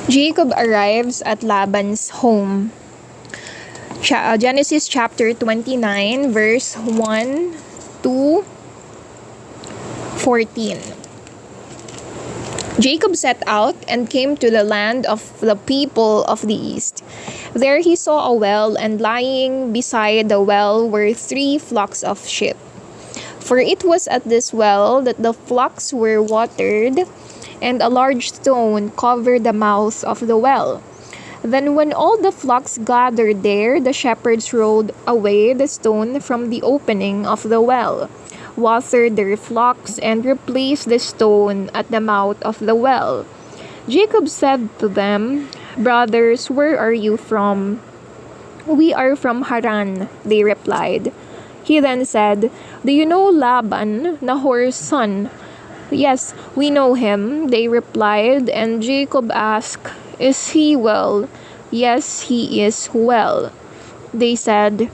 Jacob arrives at Laban's home. Genesis chapter 29, verse 1 to 14. Jacob set out and came to the land of the people of the east. There he saw a well, and lying beside the well were 3 flocks of sheep. For it was at this well that the flocks were watered, and a large stone covered the mouth of the well. Then when all the flocks gathered there, the shepherds rolled away the stone from the opening of the well, watered their flocks, and replaced the stone at the mouth of the well. Jacob said to them, "Brothers, where are you from?" "We are from Haran," they replied. He then said, "Do you know Laban, Nahor's son?" "Yes, we know him," they replied, and Jacob asked, "Is he well?" "Yes, he is well," they said.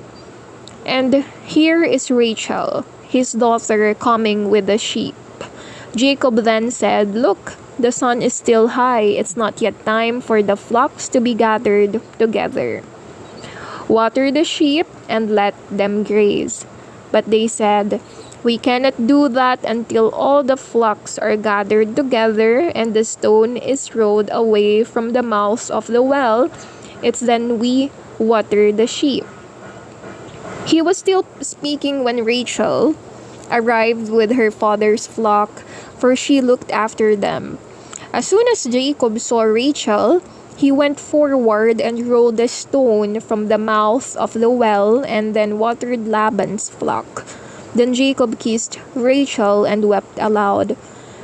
"And here is Rachel, his daughter, coming with the sheep." Jacob then said, "Look, the sun is still high. It's not yet time for the flocks to be gathered together. Water the sheep and let them graze." But they said, "We cannot do that until all the flocks are gathered together and the stone is rolled away from the mouth of the well. It's then we water the sheep." He was still speaking when Rachel arrived with her father's flock, for she looked after them. As soon as Jacob saw Rachel, he went forward and rolled the stone from the mouth of the well and then watered Laban's flock. Then Jacob kissed Rachel and wept aloud.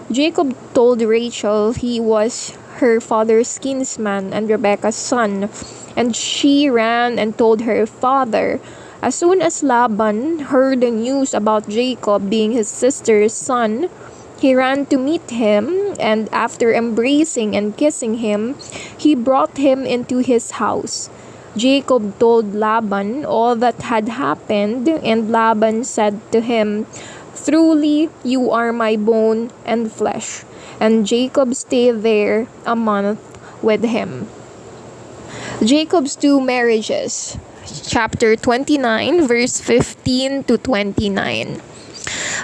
Jacob told Rachel he was her father's kinsman and Rebekah's son, and she ran and told her father. As soon as Laban heard the news about Jacob being his sister's son, he ran to meet him, and after embracing and kissing him, he brought him into his house. Jacob told Laban all that had happened, and Laban said to him, "Truly, you are my bone and flesh." And Jacob stayed there a month with him. Jacob's 2 marriages. Chapter 29, verse 15 to 29.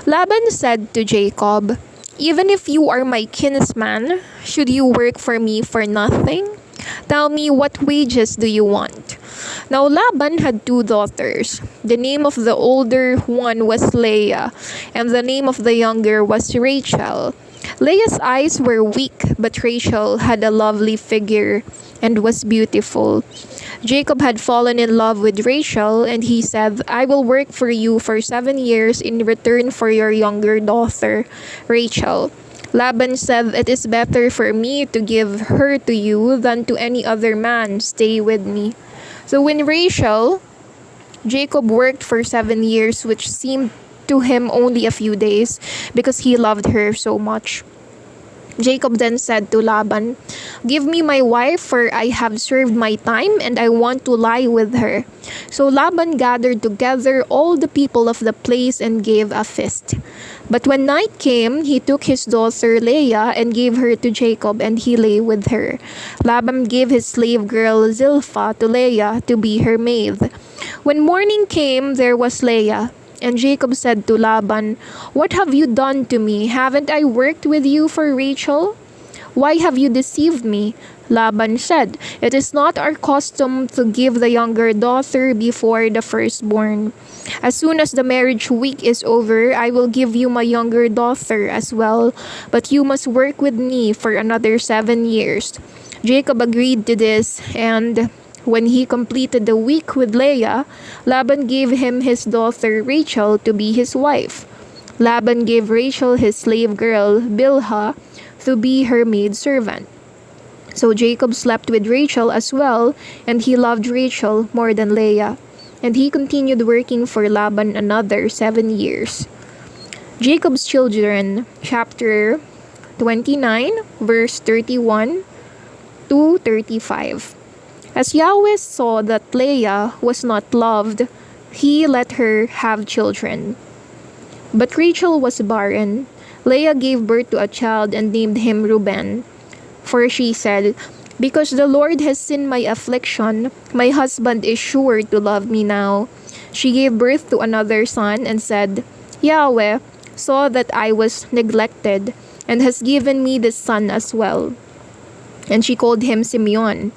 Laban said to Jacob, "Even if you are my kinsman, should you work for me for nothing? Tell me, what wages do you want?" Now Laban had 2 daughters. The name of the older one was Leah, and the name of the younger was Rachel. Leah's eyes were weak, but Rachel had a lovely figure and was beautiful. Jacob had fallen in love with Rachel, and he said, "I will work for you for 7 years in return for your younger daughter, Rachel." Laban said, "It is better for me to give her to you than to any other man. Stay with me." So when Jacob worked for 7 years, which seemed to him only a few days, because he loved her so much. Jacob then said to Laban, "Give me my wife, for I have served my time and I want to lie with her." So Laban gathered together all the people of the place and gave a feast. But when night came, he took his daughter Leah and gave her to Jacob, and he lay with her. Laban gave his slave girl Zilpah to Leah to be her maid. When morning came, there was Leah. And Jacob said to Laban, "What have you done to me? Haven't I worked with you for Rachel? Why have you deceived me?" Laban said, "It is not our custom to give the younger daughter before the firstborn. As soon as the marriage week is over, I will give you my younger daughter as well, but you must work with me for another 7 years." Jacob agreed to this, and when he completed the week with Leah, Laban gave him his daughter Rachel to be his wife. Laban gave Rachel his slave girl Bilhah to be her maidservant. So Jacob slept with Rachel as well, and he loved Rachel more than Leah. And he continued working for Laban another 7 years. Jacob's children, chapter 29, verse 31 to 35. As Yahweh saw that Leah was not loved, he let her have children. But Rachel was barren. Leah gave birth to a child and named him Reuben. For she said, Because the Lord has seen my affliction, my husband is sure to love me now." She gave birth to another son and said, "Yahweh saw that I was neglected and has given me this son as well." And she called him Simeon.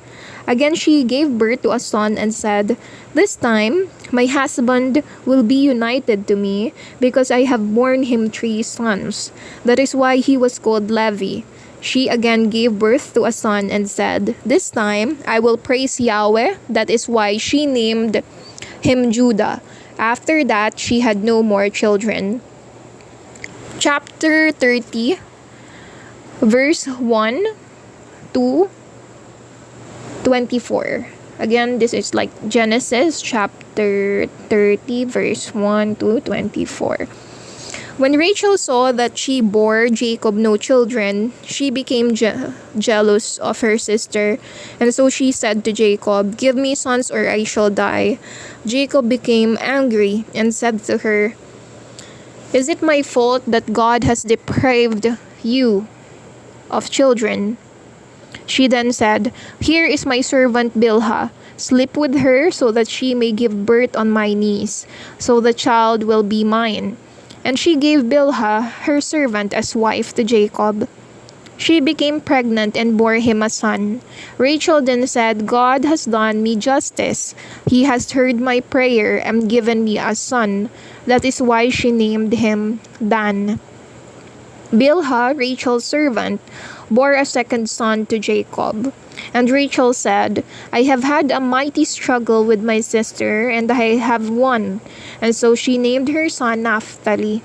Again she gave birth to a son and said, "This time my husband will be united to me because I have borne him 3 sons." That is why he was called Levi. She again gave birth to a son and said, "This time I will praise Yahweh." That is why she named him Judah. After that she had no more children. Chapter 30, verse 1 to 24. Again, this is like Genesis chapter 30, verse 1 to 24. When Rachel saw that she bore Jacob no children, she became jealous of her sister, and so she said to Jacob, "Give me sons or I shall die." Jacob became angry and said to her, "Is it my fault that God has deprived you of children?" She then said, "Here is my servant Bilhah. Sleep with her so that she may give birth on my knees, so the child will be mine." And she gave Bilhah, her servant, as wife to Jacob. She became pregnant and bore him a son. Rachel then said, "God has done me justice. He has heard my prayer and given me a son." That is why she named him Dan. Bilhah, Rachel's servant, bore a second son to Jacob. And Rachel said, "I have had a mighty struggle with my sister, and I have won." And so she named her son Naphtali.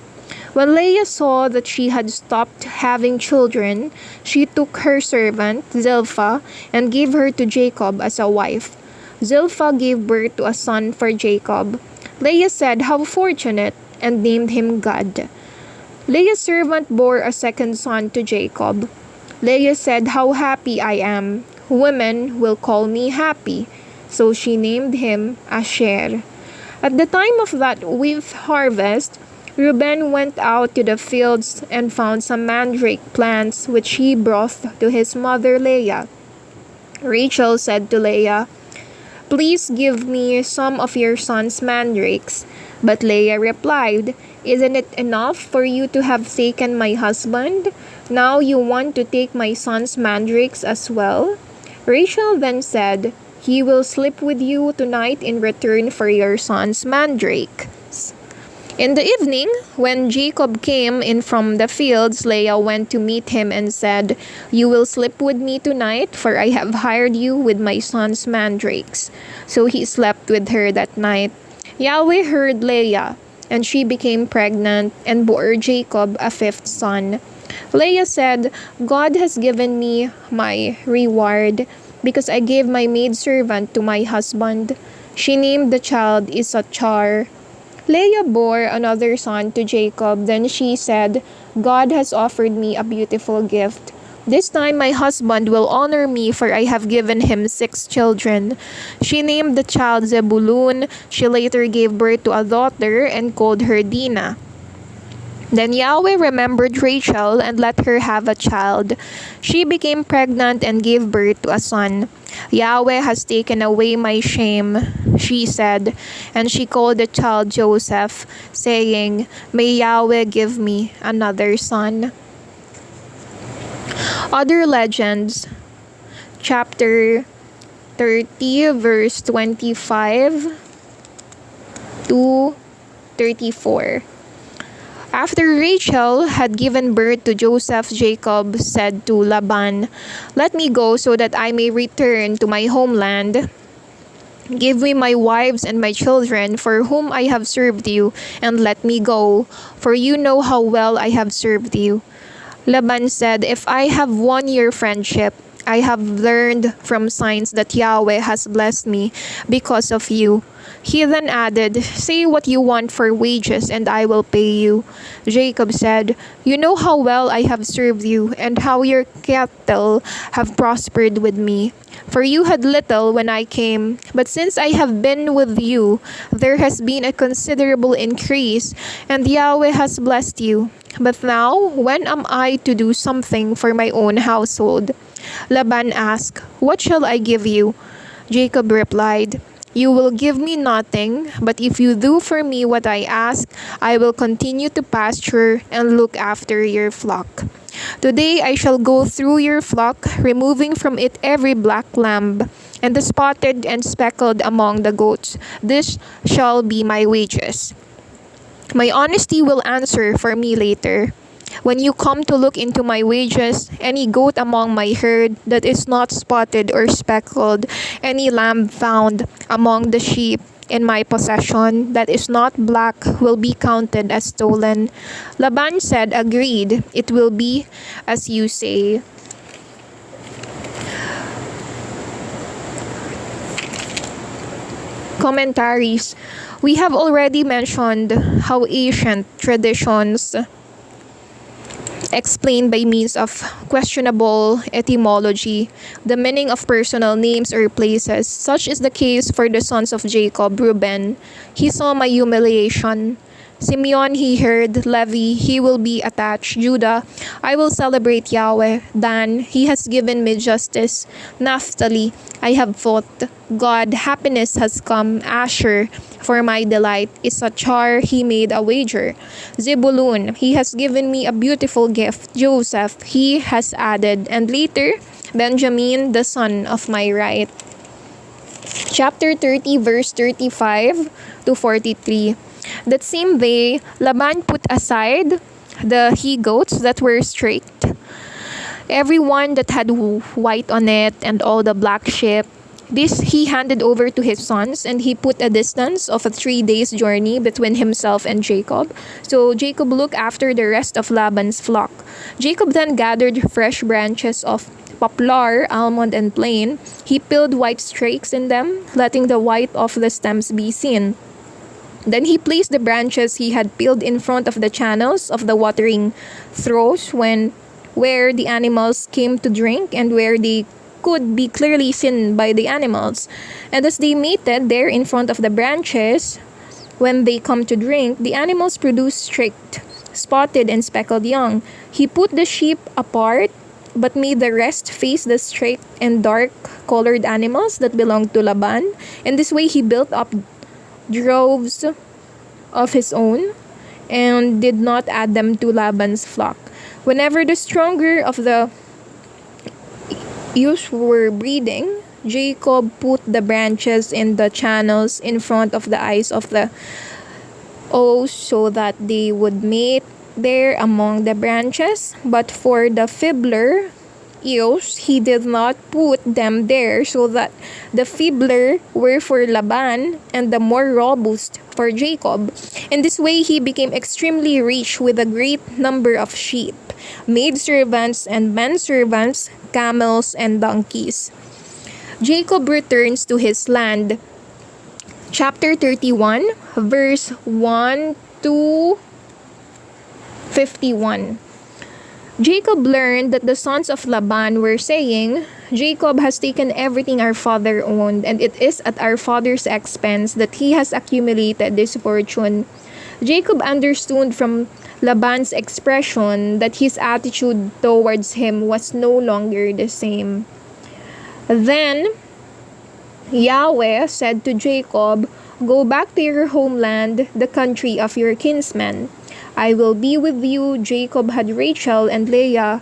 When Leah saw that she had stopped having children, she took her servant Zilpah and gave her to Jacob as a wife. Zilpah gave birth to a son for Jacob. Leah said, "How fortunate," and named him Gad. Leah's servant bore a second son to Jacob. Leah said, "How happy I am. Women will call me happy." So she named him Asher. At the time of that wheat harvest, Reuben went out to the fields and found some mandrake plants which he brought to his mother Leah. Rachel said to Leah, "Please give me some of your son's mandrakes." But Leah replied, "Isn't it enough for you to have taken my husband? Now you want to take my son's mandrakes as well?" Rachel then said, "He will sleep with you tonight in return for your son's mandrakes." In the evening, when Jacob came in from the fields, Leah went to meet him and said, "You will sleep with me tonight, for I have hired you with my son's mandrakes." So he slept with her that night. Yahweh heard Leah, and she became pregnant and bore Jacob a fifth son. Leah said, "God has given me my reward, because I gave my maidservant to my husband." She named the child Issachar. Leah bore another son to Jacob. Then she said, "God has offered me a beautiful gift. This time my husband will honor me, for I have given him 6 children." She named the child Zebulun. She later gave birth to a daughter and called her Dinah. Then Yahweh remembered Rachel and let her have a child. She became pregnant and gave birth to a son. "Yahweh has taken away my shame," she said, and she called the child Joseph, saying, "May Yahweh give me another son." Other legends, chapter 30, verse 25 to 34. After Rachel had given birth to Joseph, Jacob said to Laban, "Let me go so that I may return to my homeland. Give me my wives and my children for whom I have served you, and let me go, for you know how well I have served you." Laban said, "If I have won your friendship, I have learned from signs that Yahweh has blessed me because of you." He then added, "Say what you want for wages, and I will pay you." Jacob said, "You know how well I have served you, and how your cattle have prospered with me. For you had little when I came, but since I have been with you, there has been a considerable increase, and Yahweh has blessed you. But now, when am I to do something for my own household?" Laban asked, "What shall I give you?" Jacob replied, "You will give me nothing, but if you do for me what I ask, I will continue to pasture and look after your flock. Today I shall go through your flock, removing from it every black lamb, and the spotted and speckled among the goats. This shall be my wages. My honesty will answer for me later. When you come to look into my wages, any goat among my herd that is not spotted or speckled, any lamb found among the sheep in my possession that is not black will be counted as stolen." Laban said, "Agreed, it will be as you say." Commentaries. We have already mentioned how ancient traditions explain by means of questionable etymology the meaning of personal names or places. Such is the case for the sons of Jacob. Reuben, "He saw my humiliation." Simeon, "He heard." Levi, "He will be attached." Judah, "I will celebrate Yahweh." Dan, "He has given me justice." Naphtali, "I have fought. God, happiness has come." Asher, "For my delight." Issachar, "He made a wager." Zebulun, "He has given me a beautiful gift." Joseph, "He has added." And later, Benjamin, "The son of my right." Chapter 30, verse 35 to 43. That same day, Laban put aside the he-goats that were streaked, every one that had white on it, and all the black sheep. This he handed over to his sons, and he put a distance of a 3 days' journey between himself and Jacob. So Jacob looked after the rest of Laban's flock. Jacob then gathered fresh branches of poplar, almond, and plane. He peeled white streaks in them, letting the white of the stems be seen. Then he placed the branches he had peeled in front of the channels of the watering troughs where the animals came to drink and where they could be clearly seen by the animals. And as they mated there in front of the branches, when they come to drink, the animals produce streaked, spotted, and speckled young. He put the sheep apart, but made the rest face the streaked and dark-colored animals that belonged to Laban. In this way, he built up droves of his own and did not add them to Laban's flock. Whenever the stronger of the ewes were breeding, Jacob put the branches in the channels in front of the eyes of the ewes so that they would mate there among the branches. But for the feebler ewes, he did not put them there, so that the feebler were for Laban and the more robust for Jacob. In this way, he became extremely rich with a great number of sheep, maidservants and menservants, camels and donkeys. Jacob returns to his land. Chapter 31, verse 1 to 51. Jacob learned that the sons of Laban were saying, "Jacob has taken everything our father owned, and it is at our father's expense that he has accumulated this fortune." Jacob understood from Laban's expression that his attitude towards him was no longer the same. Then Yahweh said to Jacob, "Go back to your homeland, the country of your kinsmen. I will be with you." Jacob had Rachel and Leah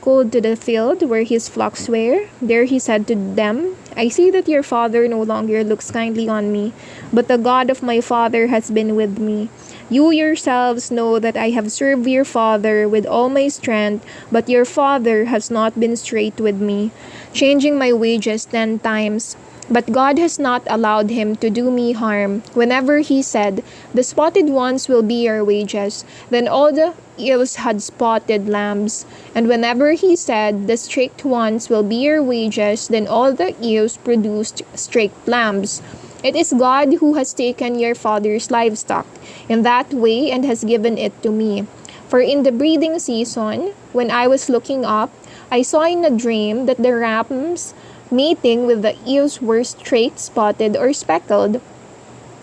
called to the field where his flocks were. There he said to them, "I see that your father no longer looks kindly on me, but the God of my father has been with me. You yourselves know that I have served your father with all my strength, but your father has not been straight with me, changing my wages 10 times. But God has not allowed him to do me harm. Whenever he said, 'The spotted ones will be your wages,' then all the ewes had spotted lambs. And whenever he said, 'The streaked ones will be your wages,' then all the ewes produced streaked lambs. It is God who has taken your father's livestock in that way and has given it to me. For in the breeding season, when I was looking up, I saw in a dream that the rams mating with the ewes were streaked, spotted, or speckled.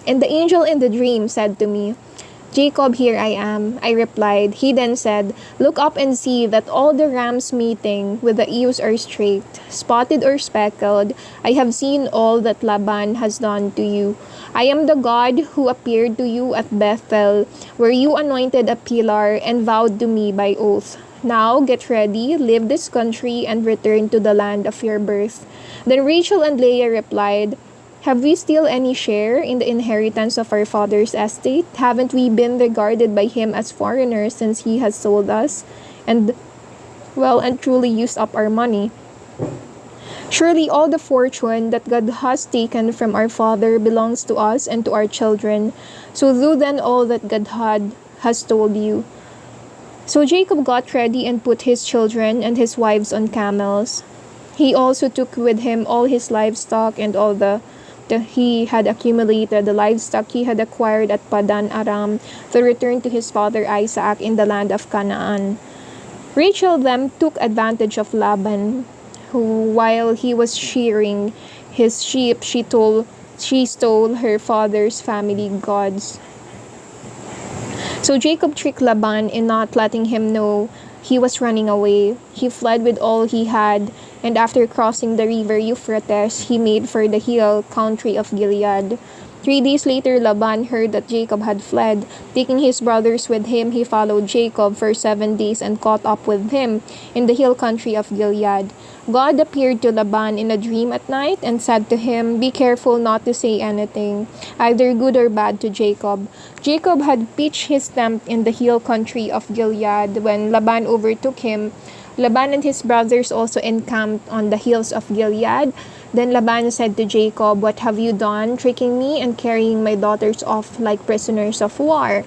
And the angel in the dream said to me, "Jacob, here I am," I replied. He then said, "Look up and see that all the rams mating with the ewes are straight, spotted or speckled. I have seen all that Laban has done to you. I am the God who appeared to you at Bethel, where you anointed a pillar and vowed to me by oath. Now get ready, leave this country, and return to the land of your birth." Then Rachel and Leah replied, "Have we still any share in the inheritance of our father's estate? Haven't we been regarded by him as foreigners since he has sold us and truly used up our money? Surely all the fortune that God has taken from our father belongs to us and to our children. So do then all that has told you." So Jacob got ready and put his children and his wives on camels. He also took with him all his livestock and all he had accumulated, the livestock he had acquired at Padan Aram, to return to his father Isaac in the land of Canaan. Rachel then took advantage of Laban, who, while he was shearing his sheep, she stole her father's family gods. So Jacob tricked Laban in not letting him know he was running away. He fled with all he had, and after crossing the river Euphrates, he made for the hill country of Gilead. 3 days later, Laban heard that Jacob had fled. Taking his brothers with him, he followed Jacob for 7 days and caught up with him in the hill country of Gilead. God appeared to Laban in a dream at night and said to him, "Be careful not to say anything, either good or bad, to Jacob." Jacob had pitched his tent in the hill country of Gilead. When Laban overtook him, Laban and his brothers also encamped on the hills of Gilead. Then Laban said to Jacob, "What have you done, tricking me and carrying my daughters off like prisoners of war?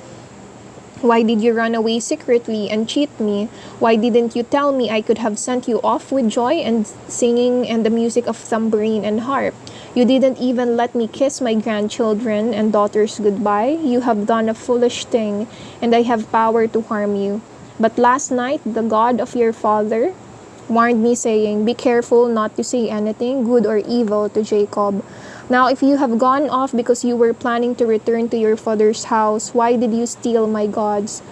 Why did you run away secretly and cheat me? Why didn't you tell me I could have sent you off with joy and singing and the music of tambourine and harp? You didn't even let me kiss my grandchildren and daughters goodbye. You have done a foolish thing, and I have power to harm you. But last night the God of your father warned me, saying, 'Be careful not to say anything, good or evil, to Jacob.' Now if you have gone off because you were planning to return to your father's house, why did you steal my gods?"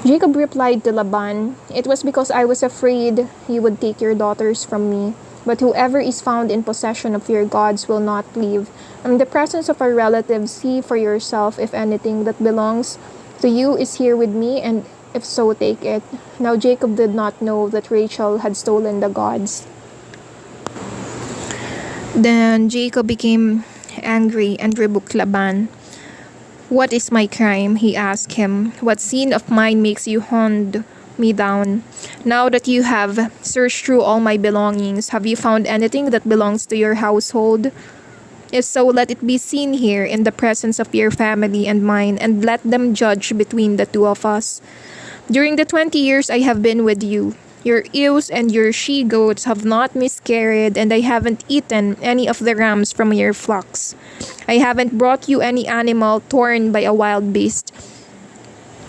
Jacob replied to Laban, "It was because I was afraid you would take your daughters from me. But whoever is found in possession of your gods will not leave. In the presence of our relatives, see for yourself if anything that belongs to you is here with me, and if so, take it." Now Jacob did not know that Rachel had stolen the gods. Then Jacob became angry and rebuked Laban. "What is my crime?" he asked him. "What sin of mine makes you hound me down? Now that you have searched through all my belongings, have you found anything that belongs to your household? If so, let it be seen here in the presence of your family and mine, and let them judge between the two of us. During the 20 years I have been with you, your ewes and your she-goats have not miscarried, and I haven't eaten any of the rams from your flocks. I haven't brought you any animal torn by a wild beast.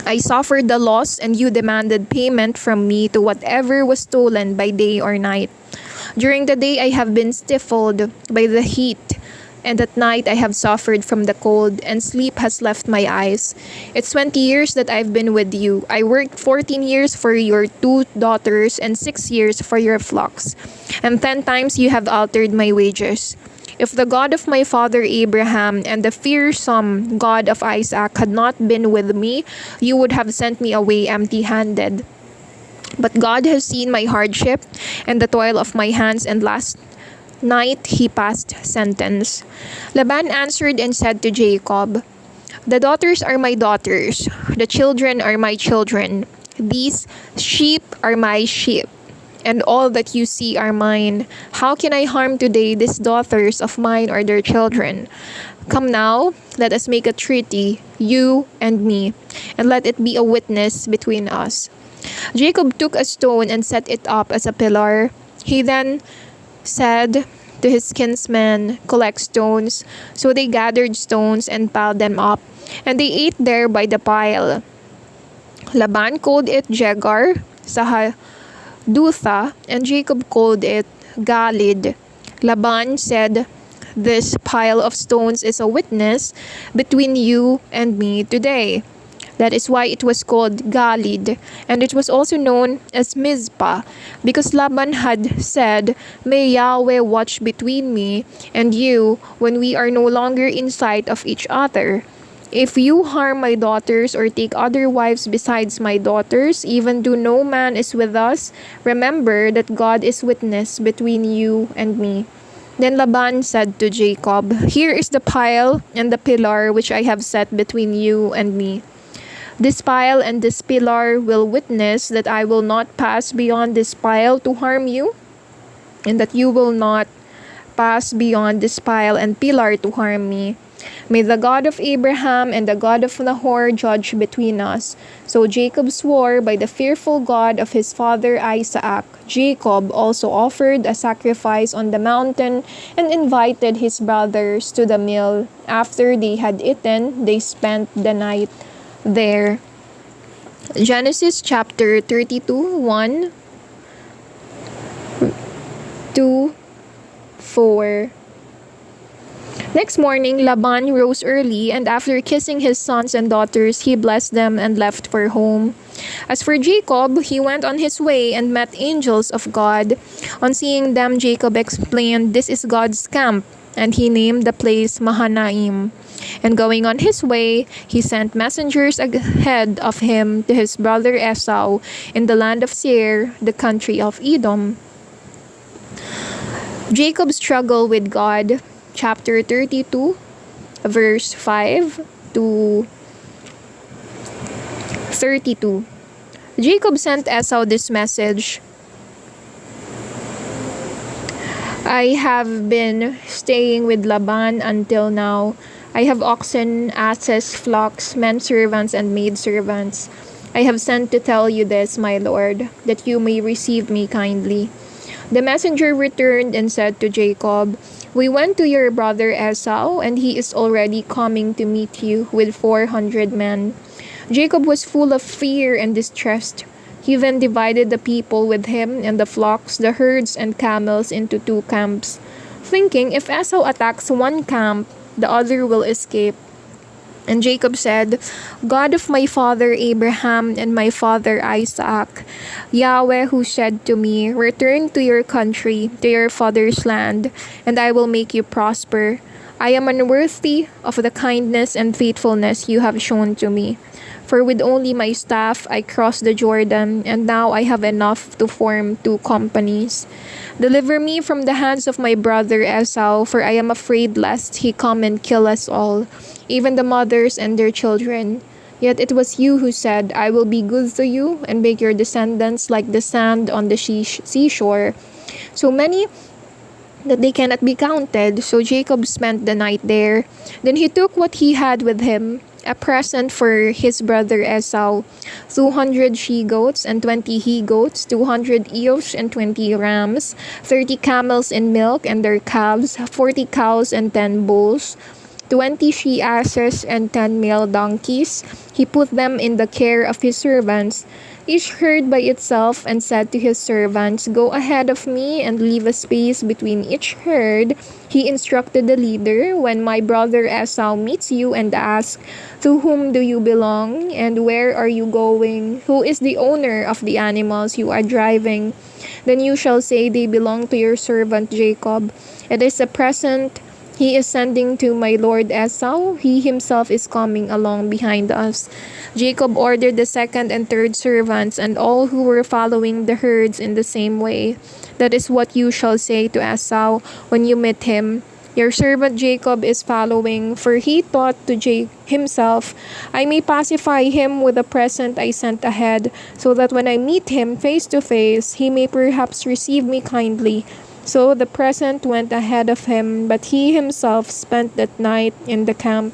I suffered the loss, and you demanded payment from me to whatever was stolen by day or night. During the day I have been stifled by the heat, and at night I have suffered from the cold, and sleep has left my eyes. It's 20 years that I've been with you. I worked 14 years for your 2 daughters and 6 years for your flocks, and 10 times you have altered my wages. If the God of my father Abraham and the fearsome God of Isaac had not been with me, you would have sent me away empty-handed. But God has seen my hardship and the toil of my hands, and last night he passed sentence." Laban answered and said to Jacob, "The daughters are my daughters, the children are my children. These sheep are my sheep, and all that you see are mine. How can I harm today these daughters of mine or their children? Come now, let us make a treaty, you and me, and let it be a witness between us." Jacob took a stone and set it up as a pillar. He then said to his kinsmen, "Collect stones." So they gathered stones and piled them up, and they ate there by the pile. Laban called it Jegar Sahadutha, and Jacob called it Galid. Laban said, this pile of stones is a witness between you and me today. That is why it was called Galid, and it was also known as Mizpah, because Laban had said, "May Yahweh watch between me and you when we are no longer in sight of each other. If you harm my daughters or take other wives besides my daughters, even though no man is with us, remember that God is witness between you and me." Then Laban said to Jacob, "Here is the pile and the pillar which I have set between you and me. This pile and this pillar will witness that I will not pass beyond this pile to harm you, and that you will not pass beyond this pile and pillar to harm me. May the God of Abraham and the God of Nahor judge between us." So Jacob swore by the fearful God of his father Isaac. Jacob also offered a sacrifice on the mountain and invited his brothers to the meal. After they had eaten, they spent the night there. Genesis chapter 32, 1 to 4. Next morning, Laban rose early, and after kissing his sons and daughters, he blessed them and left for home. As for Jacob, he went on his way and met angels of God. On seeing them, Jacob explained, "This is God's camp," and he named the place Mahanaim. And going on his way, he sent messengers ahead of him to his brother Esau in the land of Seir, the country of Edom. Jacob's struggle with God, chapter 32, verse 5 to 32. Jacob sent Esau this message: "I have been staying with Laban until now. I have oxen, asses, flocks, men servants, and maid servants. I have sent to tell you this, my lord, that you may receive me kindly." The messenger returned and said to Jacob, "We went to your brother Esau, and he is already coming to meet you with 400 men." Jacob was full of fear and distressed. He then divided the people with him and the flocks, the herds, and camels into 2 camps, thinking, if Esau attacks one camp, the other will escape. And Jacob said, "God of my father Abraham and my father Isaac, Yahweh who said to me, 'Return to your country, to your father's land, and I will make you prosper,' I am unworthy of the kindness and faithfulness you have shown to me. For with only my staff I crossed the Jordan, and now I have enough to form 2 companies. Deliver me from the hands of my brother Esau, for I am afraid lest he come and kill us all, even the mothers and their children. Yet it was you who said, 'I will be good to you and make your descendants like the sand on the seashore, so many that they cannot be counted.' So Jacob spent the night there. Then he took what he had with him, a present for his brother Esau, 200 she-goats and 20 he-goats, 200 ewes and 20 rams, 30 camels in milk and their calves, 40 cows and 10 bulls, 20 she-asses and 10 male donkeys. He put them in the care of his servants, each herd by itself, and said to his servants, 'Go ahead of me and leave a space between each herd.' He instructed the leader, 'When my brother Esau meets you and asks, "To whom do you belong, and where are you going? Who is the owner of the animals you are driving?" then you shall say, "They belong to your servant Jacob. It is a present he is sending to my lord Esau. He himself is coming along behind us." Jacob ordered the second and third servants and all who were following the herds in the same way. "That is what you shall say to Esau when you meet him. Your servant Jacob is following, for he thought to himself, 'I may pacify him with the present I sent ahead, so that when I meet him face to face, he may perhaps receive me kindly.' So the present went ahead of him, but he himself spent that night in the camp.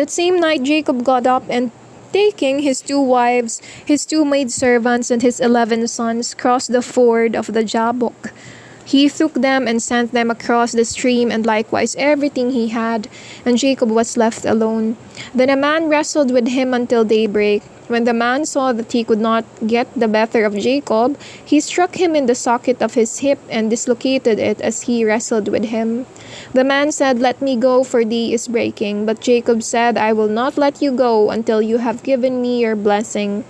That same night Jacob got up, and taking his 2 wives, his 2 maidservants, and his 11 sons, crossed the ford of the Jabbok. He took them and sent them across the stream, and likewise everything he had, and Jacob was left alone. Then a man wrestled with him until daybreak. When the man saw that he could not get the better of Jacob, he struck him in the socket of his hip and dislocated it as he wrestled with him. The man said, "Let me go, for day is breaking." But Jacob said, "I will not let you go until you have given me your blessing."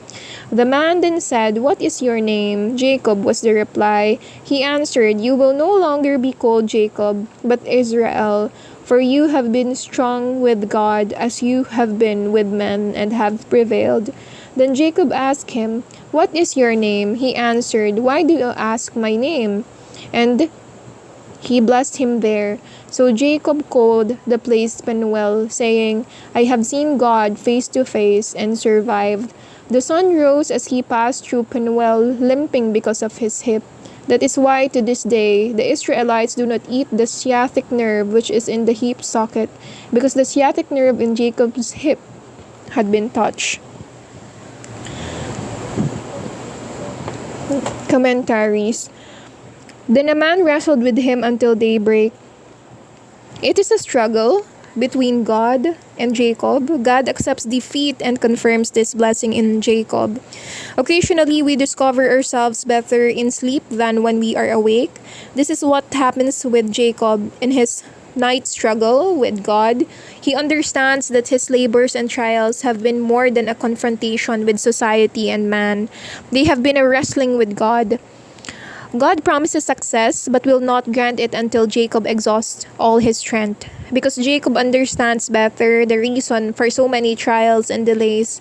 The man then said, "What is your name?" "Jacob," was the reply. He answered, "You will no longer be called Jacob, but Israel, for you have been strong with God as you have been with men and have prevailed." Then Jacob asked him, "What is your name?" He answered, "Why do you ask my name?" And he blessed him there. So Jacob called the place Penuel, saying, "I have seen God face to face and survived." The sun rose as he passed through Penuel, limping because of his hip. That is why to this day the Israelites do not eat the sciatic nerve which is in the hip socket, because the sciatic nerve in Jacob's hip had been touched. Commentaries. Then a man wrestled with him until daybreak. It is a struggle between God and Jacob. God accepts defeat and confirms this blessing in Jacob. Occasionally, we discover ourselves better in sleep than when we are awake. This is what happens with Jacob in his night struggle with God. He understands that his labors and trials have been more than a confrontation with society and man. They have been a wrestling with God. God promises success but will not grant it until Jacob exhausts all his strength. Because Jacob understands better the reason for so many trials and delays,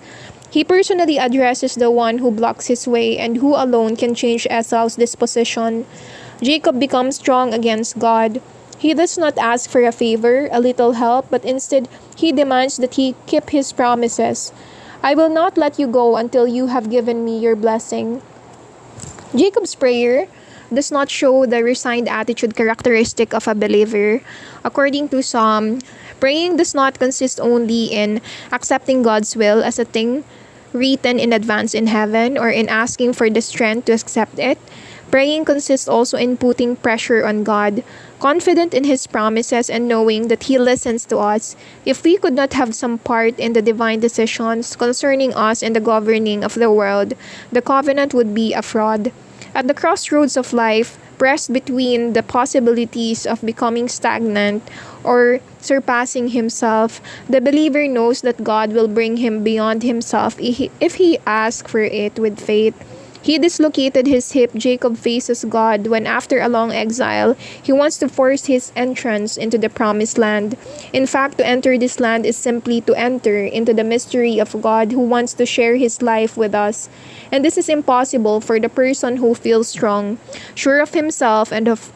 he personally addresses the one who blocks his way and who alone can change Esau's disposition. Jacob becomes strong against God. He does not ask for a favor, a little help, but instead he demands that he keep his promises. "I will not let you go until you have given me your blessing." Jacob's prayer does not show the resigned attitude characteristic of a believer. According to some, praying does not consist only in accepting God's will as a thing written in advance in heaven or in asking for the strength to accept it. Praying consists also in putting pressure on God, confident in His promises and knowing that He listens to us. If we could not have some part in the divine decisions concerning us and the governing of the world, the covenant would be a fraud. At the crossroads of life, pressed between the possibilities of becoming stagnant or surpassing himself, the believer knows that God will bring him beyond himself if he asks for it with faith. He dislocated his hip. Jacob faces God when, after a long exile, he wants to force his entrance into the promised land. In fact, to enter this land is simply to enter into the mystery of God who wants to share his life with us. And this is impossible for the person who feels strong, sure of himself and of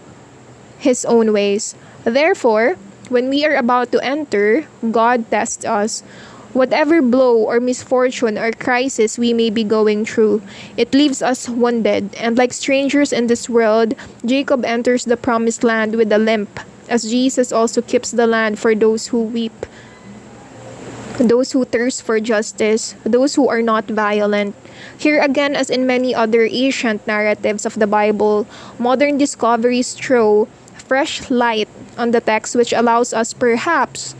his own ways. Therefore, when we are about to enter, God tests us. Whatever blow or misfortune or crisis we may be going through, it leaves us wounded, and like strangers in this world, Jacob enters the promised land with a limp, as Jesus also keeps the land for those who weep, those who thirst for justice, those who are not violent. Here again, as in many other ancient narratives of the Bible, modern discoveries throw fresh light on the text, which allows us perhaps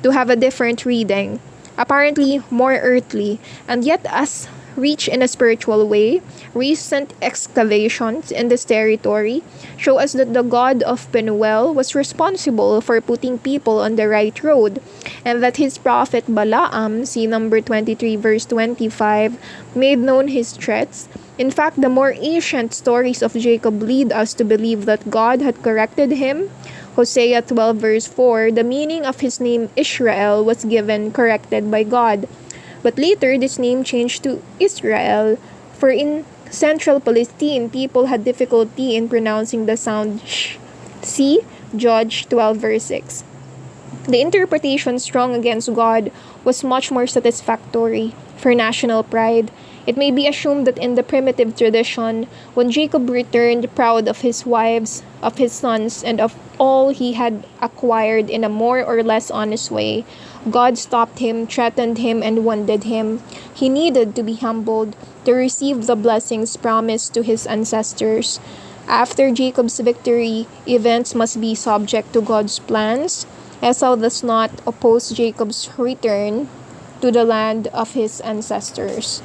to have a different reading, apparently more earthly, and yet as rich in a spiritual way. Recent excavations in this territory show us that the god of Penuel was responsible for putting people on the right road, and that his prophet Balaam, see number 23 verse 25, made known his threats. In fact, the more ancient stories of Jacob lead us to believe that God had corrected him. Hosea 12 verse 4, the meaning of his name Israel was given corrected by God. But later, this name changed to Israel, for in central Palestine, people had difficulty in pronouncing the sound sh. See Judge 12 verse 6. The interpretation strong against God was much more satisfactory for national pride. It may be assumed that in the primitive tradition, when Jacob returned proud of his wives, of his sons, and of all he had acquired in a more or less honest way, God stopped him, threatened him, and wounded him. He needed to be humbled to receive the blessings promised to his ancestors. After Jacob's victory, events must be subject to God's plans. Esau does not oppose Jacob's return to the land of his ancestors.